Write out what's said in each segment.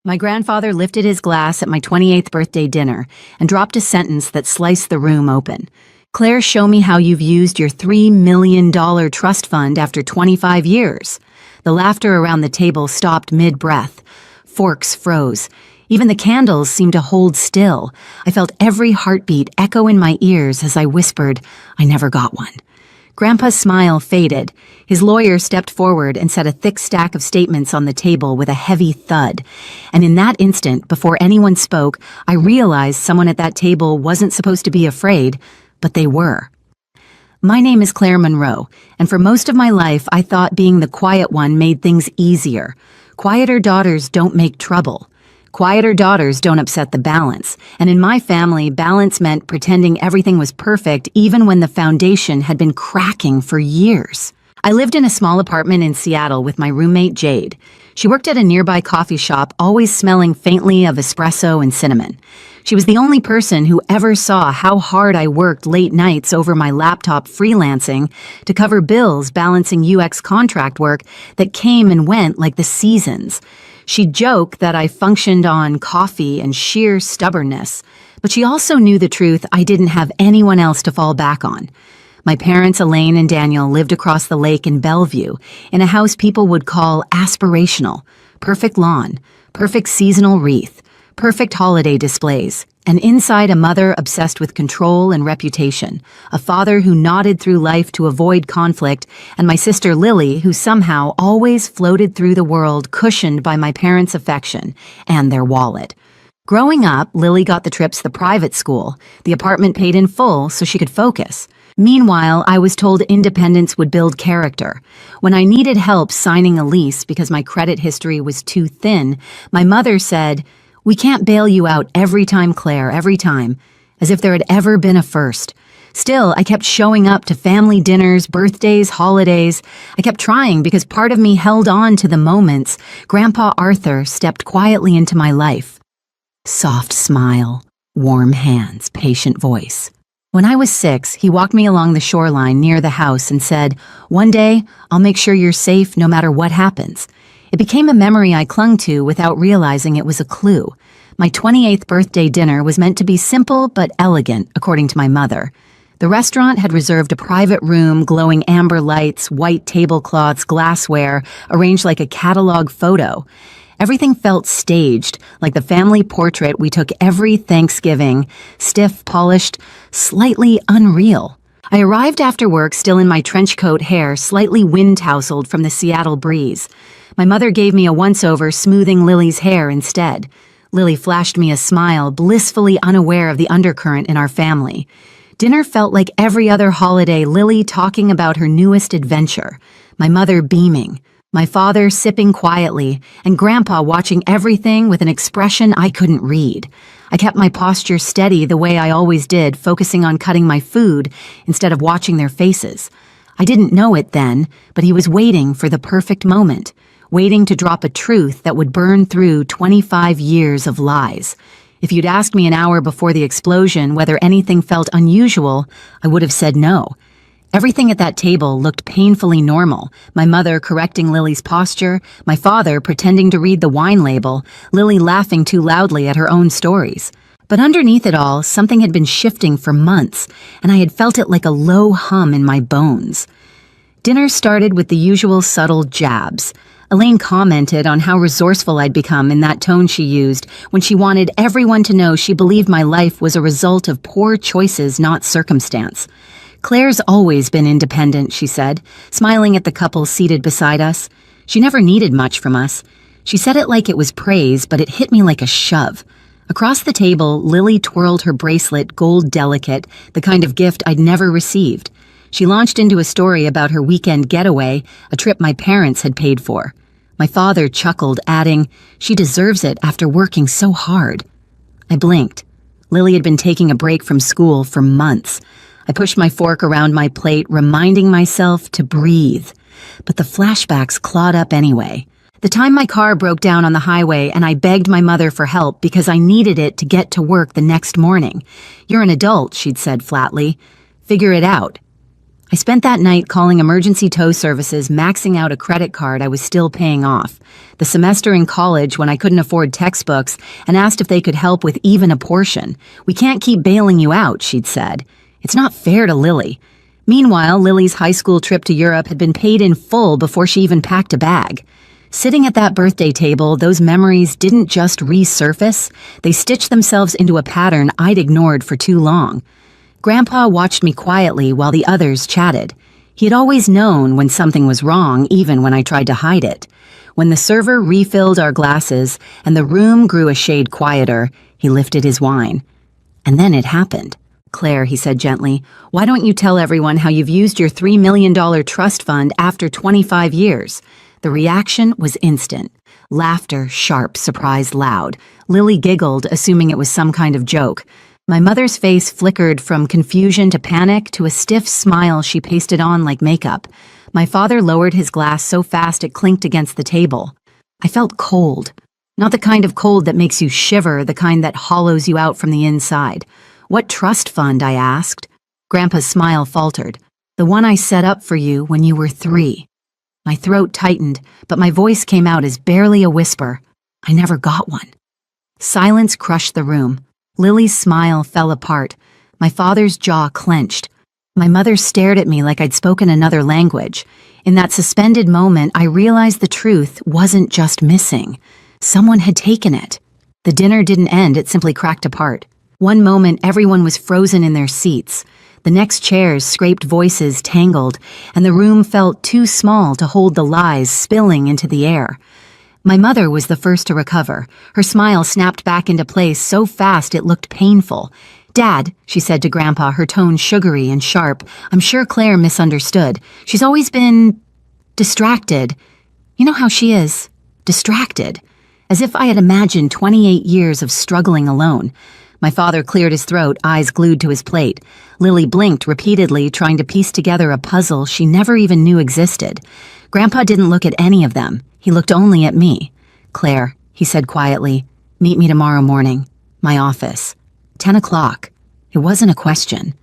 My grandfather lifted his glass at my 28th birthday dinner and dropped a sentence that sliced the room open. "Claire, show me how you've used your $3 million trust fund after 25 years. The laughter around the table stopped mid-breath. Forks froze. Even the candles seemed to hold still. I felt every heartbeat echo in my ears as I whispered, "I never got one." Grandpa's smile faded. His lawyer stepped forward and set a thick stack of statements on the table with a heavy thud. And in that instant, before anyone spoke, I realized someone at that table wasn't supposed to be afraid, but they were. My name is Claire Monroe, and for most of my life, I thought being the quiet one made things easier. Quieter daughters don't make trouble. Quieter daughters don't upset the balance, and in my family, balance meant pretending everything was perfect even when the foundation had been cracking for years. I lived in a small apartment in Seattle with my roommate Jade. She worked at a nearby coffee shop, always smelling faintly of espresso and cinnamon. She was the only person who ever saw how hard I worked late nights over my laptop freelancing to cover bills balancing UX contract work that came and went like the seasons. She'd joke that I functioned on coffee and sheer stubbornness, but she also knew the truth: I didn't have anyone else to fall back on. My parents, Elaine and Daniel, lived across the lake in Bellevue, in a house people would call aspirational. Perfect lawn, perfect seasonal wreath, perfect holiday displays, and inside a mother obsessed with control and reputation, a father who nodded through life to avoid conflict, and my sister Lily, who somehow always floated through the world cushioned by my parents' affection and their wallet. Growing up, Lily got the trips to the private school. The apartment paid in full so she could focus. Meanwhile, I was told independence would build character. When I needed help signing a lease because my credit history was too thin, my mother said, "We can't bail you out every time, Claire, every time," as if there had ever been a first. Still, I kept showing up to family dinners, birthdays, holidays. I kept trying because part of me held on to the moments Grandpa Arthur stepped quietly into my life. Soft smile, warm hands, patient voice. When I was 6, he walked me along the shoreline near the house and said, "One day, I'll make sure you're safe no matter what happens." It became a memory I clung to without realizing it was a clue. My 28th birthday dinner was meant to be simple but elegant, according to my mother. The restaurant had reserved a private room, glowing amber lights, white tablecloths, glassware, arranged like a catalog photo. Everything felt staged, like the family portrait we took every Thanksgiving, stiff, polished, slightly unreal. I arrived after work still in my trench coat, hair slightly wind-tousled from the Seattle breeze. My mother gave me a once-over, smoothing Lily's hair instead. Lily flashed me a smile, blissfully unaware of the undercurrent in our family. Dinner felt like every other holiday, Lily talking about her newest adventure, my mother beaming, my father sipping quietly, and Grandpa watching everything with an expression I couldn't read. I kept my posture steady the way I always did, focusing on cutting my food instead of watching their faces. I didn't know it then, but he was waiting for the perfect moment, waiting to drop a truth that would burn through 25 years of lies. If you'd asked me an hour before the explosion whether anything felt unusual, I would have said no. Everything at that table looked painfully normal. My mother correcting Lily's posture, my father pretending to read the wine label, Lily laughing too loudly at her own stories. But underneath it all, something had been shifting for months, and I had felt it like a low hum in my bones. Dinner started with the usual subtle jabs. Elaine commented on how resourceful I'd become in that tone she used when she wanted everyone to know she believed my life was a result of poor choices, not circumstance. "Claire's always been independent," she said, smiling at the couple seated beside us. "She never needed much from us." She said it like it was praise, but it hit me like a shove. Across the table, Lily twirled her bracelet, gold delicate, the kind of gift I'd never received. She launched into a story about her weekend getaway, a trip my parents had paid for. My father chuckled, adding, "She deserves it after working so hard." I blinked. Lily had been taking a break from school for months. I pushed my fork around my plate, reminding myself to breathe. But the flashbacks clawed up anyway. The time my car broke down on the highway and I begged my mother for help because I needed it to get to work the next morning. "You're an adult," she'd said flatly. "Figure it out." I spent that night calling emergency tow services, maxing out a credit card I was still paying off, the semester in college when I couldn't afford textbooks, and asked if they could help with even a portion. "We can't keep bailing you out," she'd said. "It's not fair to Lily." Meanwhile, Lily's high school trip to Europe had been paid in full before she even packed a bag. Sitting at that birthday table, those memories didn't just resurface, they stitched themselves into a pattern I'd ignored for too long. Grandpa watched me quietly while the others chatted. He had always known when something was wrong, even when I tried to hide it. When the server refilled our glasses and the room grew a shade quieter, he lifted his wine. And then it happened. "Claire," he said gently, "why don't you tell everyone how you've used your $3 million trust fund after 25 years? The reaction was instant. Laughter, sharp, surprise, loud. Lily giggled, assuming it was some kind of joke. My mother's face flickered from confusion to panic to a stiff smile she pasted on like makeup. My father lowered his glass so fast it clinked against the table. I felt cold. Not the kind of cold that makes you shiver, the kind that hollows you out from the inside. "What trust fund?" I asked. Grandpa's smile faltered. "The one I set up for you when you were 3. My throat tightened, but my voice came out as barely a whisper. "I never got one." Silence crushed the room. Lily's smile fell apart. My father's jaw clenched. My mother stared at me like I'd spoken another language. In that suspended moment, I realized the truth wasn't just missing. Someone had taken it. The dinner didn't end, it simply cracked apart. One moment, everyone was frozen in their seats. The next chairs scraped, voices tangled, and the room felt too small to hold the lies spilling into the air. My mother was the first to recover. Her smile snapped back into place so fast it looked painful. "Dad," she said to Grandpa, her tone sugary and sharp, "I'm sure Claire misunderstood. She's always been distracted. You know how she is. Distracted." As if I had imagined 28 years of struggling alone. My father cleared his throat, eyes glued to his plate. Lily blinked repeatedly, trying to piece together a puzzle she never even knew existed. Grandpa didn't look at any of them. He looked only at me. "Claire," he said quietly, "meet me tomorrow morning. My office. 10 o'clock. It wasn't a question.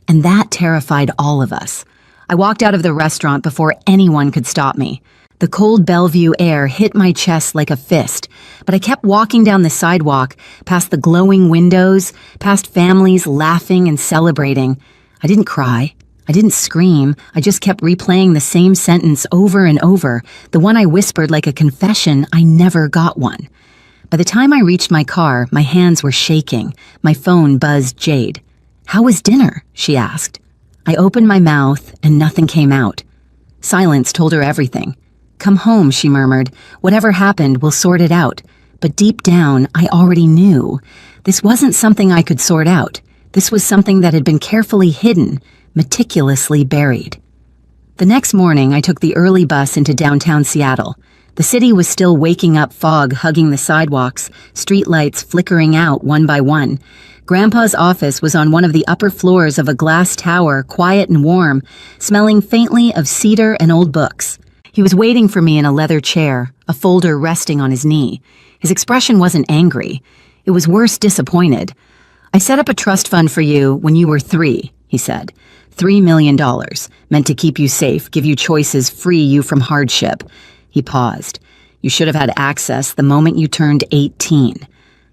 And that terrified all of us. I walked out of the restaurant before anyone could stop me. The cold Bellevue air hit my chest like a fist, but I kept walking down the sidewalk, past the glowing windows, past families laughing and celebrating. I didn't cry. I didn't scream. I just kept replaying the same sentence over and over, the one I whispered like a confession I never got one. By the time I reached my car, my hands were shaking. My phone buzzed Jade. "How was dinner?" she asked. I opened my mouth and nothing came out. Silence told her everything. "Come home," she murmured. "Whatever happened, we'll sort it out." But deep down, I already knew. This wasn't something I could sort out. This was something that had been carefully hidden, meticulously buried. The next morning, I took the early bus into downtown Seattle. The city was still waking up, fog hugging the sidewalks, streetlights flickering out one by one. Grandpa's office was on one of the upper floors of a glass tower, quiet and warm, smelling faintly of cedar and old books. He was waiting for me in a leather chair, a folder resting on his knee. His expression wasn't angry. It was worse, disappointed. "I set up a trust fund for you when you were 3, he said. $3 million, meant to keep you safe, give you choices, free you from hardship." He paused. "You should have had access the moment you turned 18.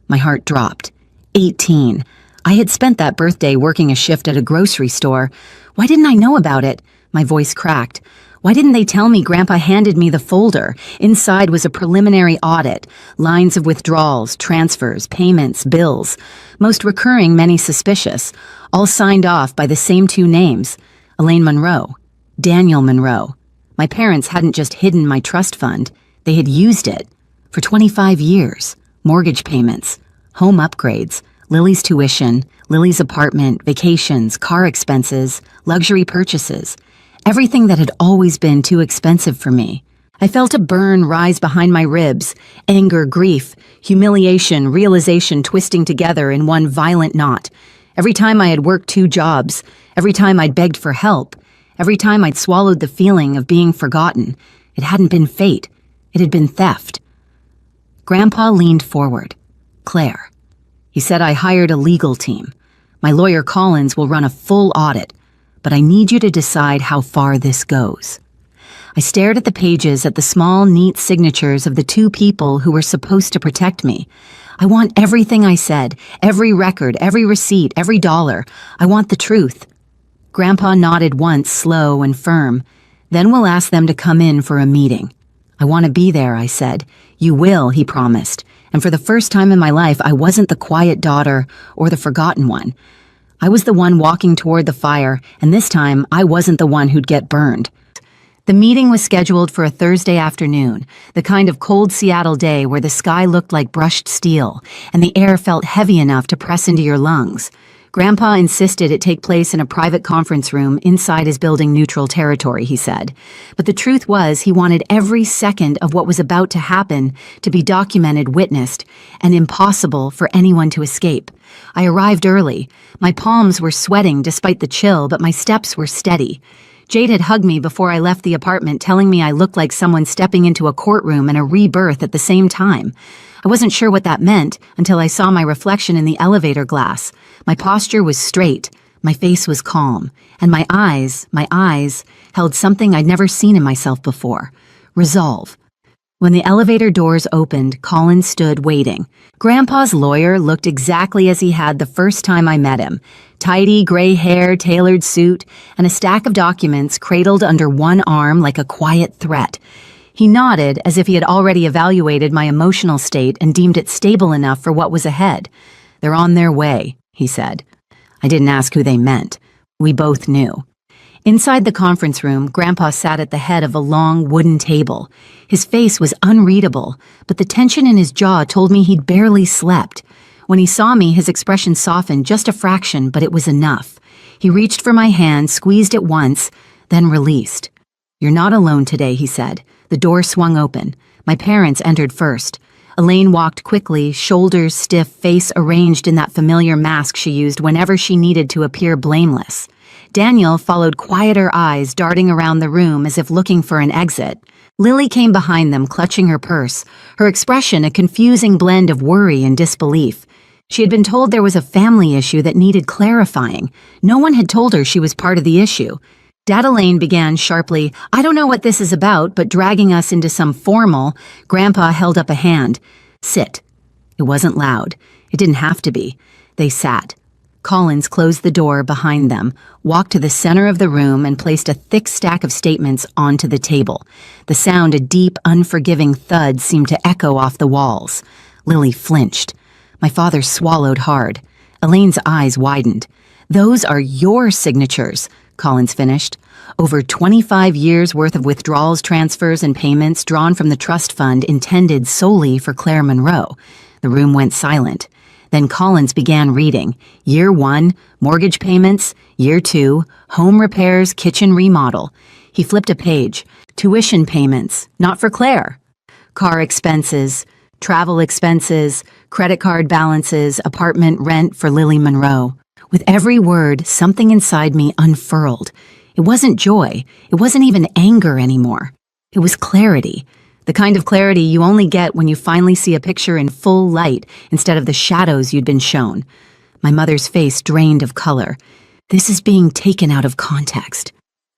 My heart dropped. 18. I had spent that birthday working a shift at a grocery store. Why didn't I know about it? My voice cracked. Why didn't they tell me Grandpa handed me the folder? Inside was a preliminary audit, lines of withdrawals, transfers, payments, bills. Most recurring, many suspicious, all signed off by the same 2 names, Elaine Monroe, Daniel Monroe. My parents hadn't just hidden my trust fund, they had used it. For 25 years, mortgage payments, home upgrades, Lily's tuition, Lily's apartment, vacations, car expenses, luxury purchases. Everything that had always been too expensive for me. I felt a burn rise behind my ribs, anger, grief, humiliation, realization twisting together in one violent knot. Every time I had worked 2 jobs, every time I'd begged for help, every time I'd swallowed the feeling of being forgotten, it hadn't been fate, it had been theft. Grandpa leaned forward. "Claire," he said, "I hired a legal team. My lawyer Collins will run a full audit. but I need you to decide how far this goes." I stared at the pages, at the small, neat signatures of the two people who were supposed to protect me. "I want everything I said, every record, every receipt, every dollar. I want the truth." Grandpa nodded once, slow and firm. "Then we'll ask them to come in for a meeting." "I want to be there," I said. "You will," he promised. And for the first time in my life, I wasn't the quiet daughter or the forgotten one. I was the one walking toward the fire, and this time I wasn't the one who'd get burned. The meeting was scheduled for a Thursday afternoon, the kind of cold Seattle day where the sky looked like brushed steel and the air felt heavy enough to press into your lungs. Grandpa insisted it take place in a private conference room inside his building neutral territory, he said. But the truth was he wanted every second of what was about to happen to be documented, witnessed, and impossible for anyone to escape. I arrived early. My palms were sweating despite the chill, but my steps were steady. Jade had hugged me before I left the apartment, telling me I looked like someone stepping into a courtroom and a rebirth at the same time. I wasn't sure what that meant until I saw my reflection in the elevator glass. My posture was straight, my face was calm, and my eyes held something I'd never seen in myself before: resolve. When the elevator doors opened, Colin stood waiting. Grandpa's lawyer looked exactly as he had the first time I met him. Tidy gray hair, tailored suit, and a stack of documents cradled under one arm like a quiet threat. He nodded as if he had already evaluated my emotional state and deemed it stable enough for what was ahead. "They're on their way," he said. I didn't ask who they meant. We both knew. Inside the conference room, Grandpa sat at the head of a long wooden table. His face was unreadable, but the tension in his jaw told me he'd barely slept. When he saw me, his expression softened just a fraction, but it was enough. He reached for my hand, squeezed it once, then released. "You're not alone today," he said. The door swung open. My parents entered first. Elaine walked quickly, shoulders stiff, face arranged in that familiar mask she used whenever she needed to appear blameless. Daniel followed, quieter eyes darting around the room as if looking for an exit. Lily came behind them, clutching her purse, her expression a confusing blend of worry and disbelief. She had been told there was a family issue that needed clarifying. No one had told her she was part of the issue. Dad Elaine began sharply, "I don't know what this is about," but dragging us into some formal, Grandpa held up a hand. "Sit." It wasn't loud. It didn't have to be. They sat. Collins closed the door behind them, walked to the center of the room, and placed a thick stack of statements onto the table. The sound, a deep, unforgiving thud, seemed to echo off the walls. Lily flinched. My father swallowed hard. Elaine's eyes widened. "Those are your signatures," Collins finished. "Over 25 years' worth of withdrawals, transfers, and payments drawn from the trust fund intended solely for Claire Monroe." The room went silent. Then Collins began reading. Year 1, mortgage payments. Year 2, home repairs, kitchen remodel. He flipped a page. Tuition payments, not for Claire. Car expenses, travel expenses, credit card balances, apartment rent for Lily Monroe. With every word, something inside me unfurled. It wasn't joy. It wasn't even anger anymore. It was clarity. The kind of clarity you only get when you finally see a picture in full light instead of the shadows you'd been shown. My mother's face drained of color. "This is being taken out of context."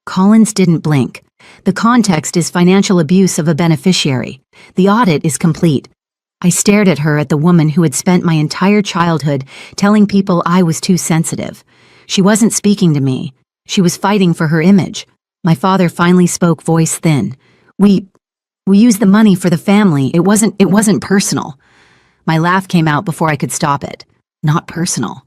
Collins didn't blink. "The context is financial abuse of a beneficiary. The audit is complete." I stared at her, at the woman who had spent my entire childhood telling people I was too sensitive. She wasn't speaking to me. She was fighting for her image. My father finally spoke, voice thin. We used the money for the family. It wasn't personal." My laugh came out before I could stop it. Not personal.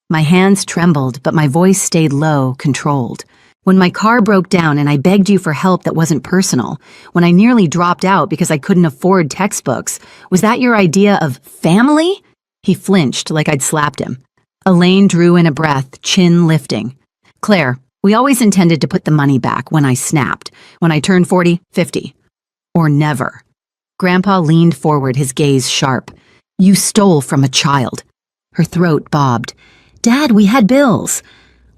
My hands trembled, but my voice stayed low, controlled. "When my car broke down and I begged you for help that wasn't personal, when I nearly dropped out because I couldn't afford textbooks, was that your idea of family?" He flinched like I'd slapped him. Elaine drew in a breath, chin lifting. "Claire, we always intended to put the money back when I snapped, when I turned 40, 50. Or never." Grandpa leaned forward, his gaze sharp. "You stole from a child." Her throat bobbed. "Dad, we had bills."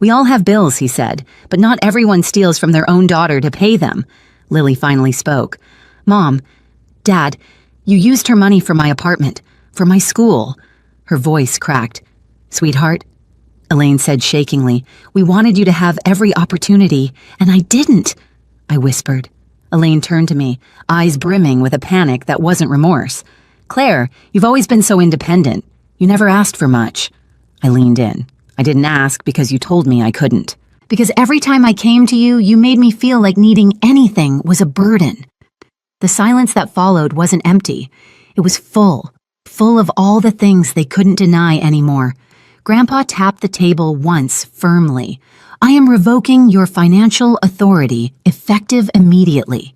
"We all have bills," he said, "but not everyone steals from their own daughter to pay them." Lily finally spoke. "Mom, Dad, you used her money for my apartment, for my school." Her voice cracked. "Sweetheart?" Elaine said shakingly. "We wanted you to have every opportunity, and I didn't," I whispered. Elaine turned to me, eyes brimming with a panic that wasn't remorse. "Claire, you've always been so independent. You never asked for much." I leaned in. "I didn't ask because you told me I couldn't. Because every time I came to you, you made me feel like needing anything was a burden." The silence that followed wasn't empty. It was full of all the things they couldn't deny anymore. Grandpa tapped the table once firmly. "I am revoking your financial authority, effective immediately."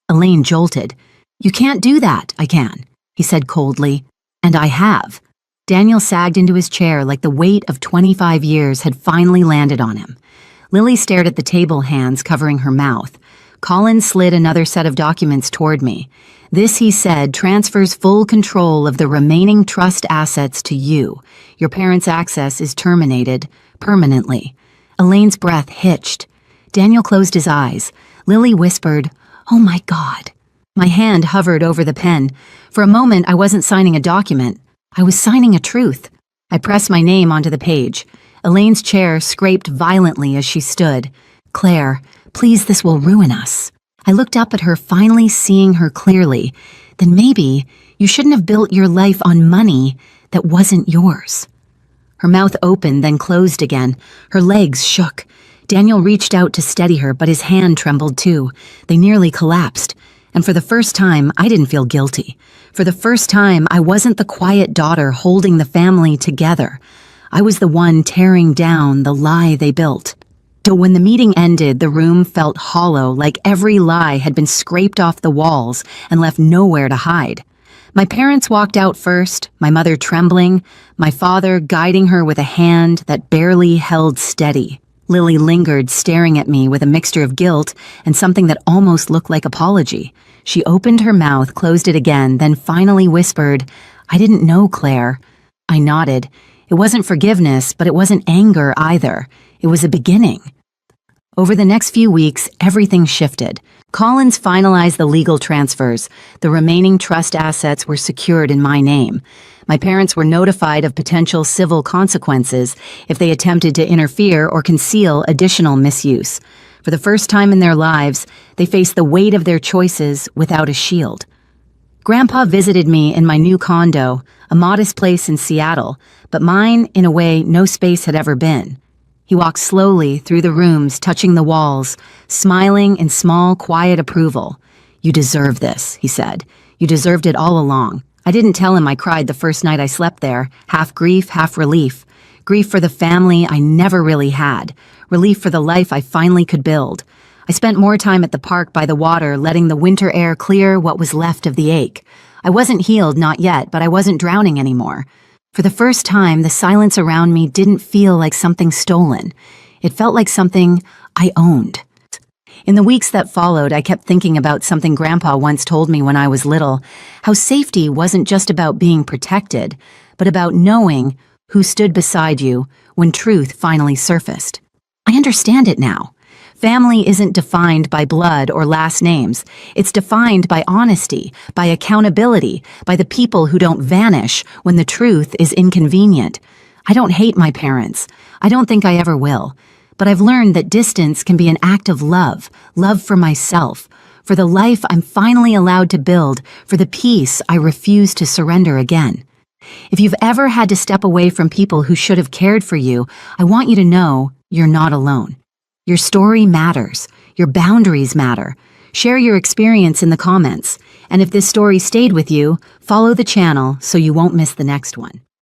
Elaine jolted. "You can't do that." "I can," he said coldly. "And I have." Daniel sagged into his chair like the weight of 25 years had finally landed on him. Lily stared at the table, hands covering her mouth. Colin slid another set of documents toward me. "This," he said, "transfers full control of the remaining trust assets to you. Your parents' access is terminated permanently." Elaine's breath hitched. Daniel closed his eyes. Lily whispered, "Oh my God." My hand hovered over the pen. For a moment, I wasn't signing a document. I was signing a truth. I pressed my name onto the page. Elaine's chair scraped violently as she stood. "Claire, please, this will ruin us." I looked up at her, finally seeing her clearly. "Then maybe you shouldn't have built your life on money that wasn't yours." Her mouth opened, then closed again. Her legs shook. Daniel reached out to steady her, but his hand trembled too. They nearly collapsed. And for the first time, I didn't feel guilty. For the first time, I wasn't the quiet daughter holding the family together. I was the one tearing down the lie they built. So when the meeting ended, the room felt hollow, like every lie had been scraped off the walls and left nowhere to hide. My parents walked out first, my mother trembling, my father guiding her with a hand that barely held steady. Lily lingered, staring at me with a mixture of guilt and something that almost looked like apology. She opened her mouth, closed it again, then finally whispered, "I didn't know, Claire." I nodded. It wasn't forgiveness, but it wasn't anger either. It was a beginning. Over the next few weeks, everything shifted. Collins finalized the legal transfers. The remaining trust assets were secured in my name. My parents were notified of potential civil consequences if they attempted to interfere or conceal additional misuse. For the first time in their lives, they faced the weight of their choices without a shield. Grandpa visited me in my new condo, a modest place in Seattle, but mine, in a way, no space had ever been. He walked slowly through the rooms, touching the walls, smiling in small, quiet approval. "You deserve this," he said. "You deserved it all along." I didn't tell him I cried the first night I slept there, half grief, half relief. Grief for the family I never really had. Relief for the life I finally could build. I spent more time at the park by the water, letting the winter air clear what was left of the ache. I wasn't healed, not yet, but I wasn't drowning anymore. For the first time, the silence around me didn't feel like something stolen. It felt like something I owned. In the weeks that followed, I kept thinking about something Grandpa once told me when I was little, how safety wasn't just about being protected, but about knowing who stood beside you when truth finally surfaced. I understand it now. Family isn't defined by blood or last names. It's defined by honesty, by accountability, by the people who don't vanish when the truth is inconvenient. I don't hate my parents. I don't think I ever will. But I've learned that distance can be an act of love, love for myself, for the life I'm finally allowed to build, for the peace I refuse to surrender again. If you've ever had to step away from people who should have cared for you, I want you to know you're not alone. Your story matters. Your boundaries matter. Share your experience in the comments. And if this story stayed with you, follow the channel so you won't miss the next one.